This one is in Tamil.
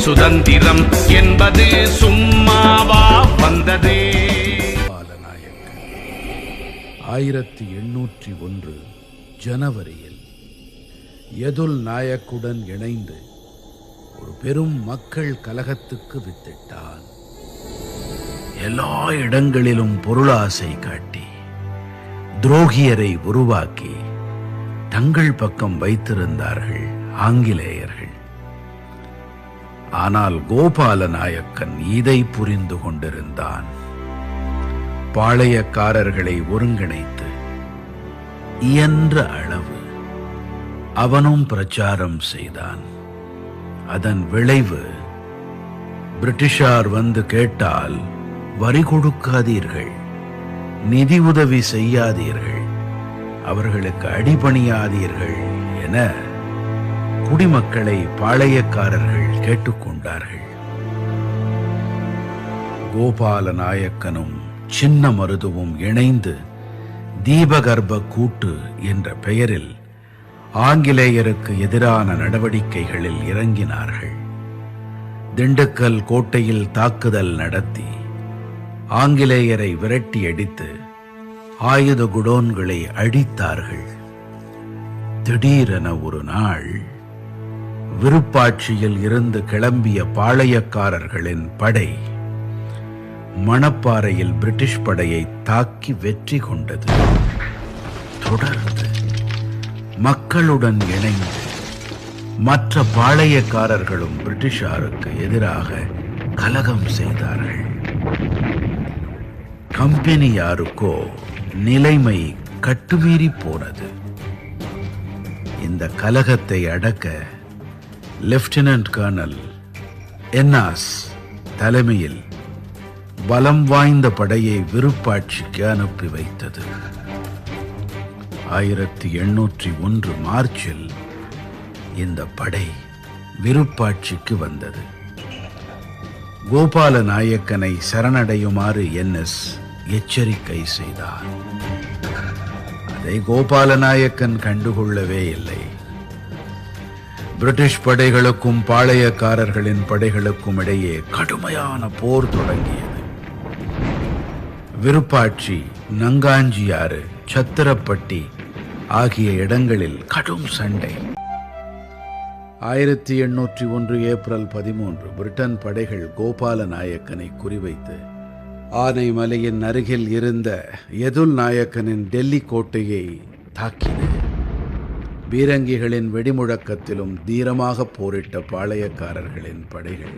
சுதந்திரம் என்பது சும்மாவா வந்தது? 1801 ஜனவரியில் யதுல் நாயக்குடன் இணைந்து ஒரு பெரும் மக்கள் கலகத்துக்கு வித்திட்டான். எல்லா இடங்களிலும் பொருளாசை காட்டி துரோகியரை உருவாக்கி தங்கள் பக்கம் வைத்திருந்தார்கள் ஆங்கிலேயர்கள். ஆனால் கோபால நாயக்கன் இதை புரிந்து கொண்டிருந்தான். பாளையக்காரர்களை ஒருங்கிணைத்து இயன்ற அளவு அவனும் பிரச்சாரம் செய்தான். அதன் விளைவு, பிரிட்டிஷார் வந்து கேட்டால் வரி கொடுக்காதீர்கள், நிதி உதவி செய்யாதீர்கள், அவர்களுக்கு அடிபணியாதீர்கள் என குடிமக்களை பாளையக்காரர்கள் கேட்டுக்கொண்டார்கள். கோபால நாயக்கனும் சின்ன மருதுவும் இணைந்து தீபகற்ப கூட்டு என்ற பெயரில் ஆங்கிலேயருக்கு எதிரான நடவடிக்கைகளில் இறங்கினார்கள். திண்டுக்கல் கோட்டையில் தாக்குதல் நடத்தி ஆங்கிலேயரை விரட்டி அடித்து ஆயுத குடோன்களை அழித்தார்கள். திடீரென ஒரு நாள் விருப்பாட்சியில் இருந்து கிளம்பிய பாளையக்காரர்களின் படை மணப்பாறையில் பிரிட்டிஷ் படையை தாக்கி வெற்றி கொண்டது. தொடர்ந்து மக்களுடன் இணைந்து மற்ற பாளையக்காரர்களும் பிரிட்டிஷாருக்கு எதிராக கலகம் செய்தார்கள். கம்பெனியாருக்கோ நிலைமை கட்டுமீறி போனது. இந்த கலகத்தை அடக்க லெப்டினன்ட் கர்னல் என்னாஸ் தலைமையில் பலம் வாய்ந்த படையை விருப்பாட்சிக்கு அனுப்பி வைத்தது. 1801 மார்ச்சில் இந்த படை விருப்பாட்சிக்கு வந்தது. கோபால நாயக்கனை சரணடையுமாறு என்எஸ் எச்சரிக்கை செய்தார். அதை கோபால நாயக்கன் கண்டுகொள்ளவே இல்லை. பிரிட்டிஷ் படைகளுக்கும் பாளையக்காரர்களின் படைகளுக்கும் இடையே கடுமையான போர் தொடங்கியது. விருப்பாட்சி, நங்காஞ்சியாறு, சத்திரப்பட்டி ஆகிய இடங்களில் கடும் சண்டை. 1801 ஏப்ரல் 13 பிரிட்டன் படைகள் கோபால நாயக்கனை குறிவைத்து ஆனைமலையின் அருகில் இருந்த யதுல் நாயக்கனின் டெல்லி கோட்டையை தாக்கின. பீரங்கிகளின் வெடிமுழக்கத்திலும் தீரமாக போரிட்ட பாளையக்காரர்களின் படைகள்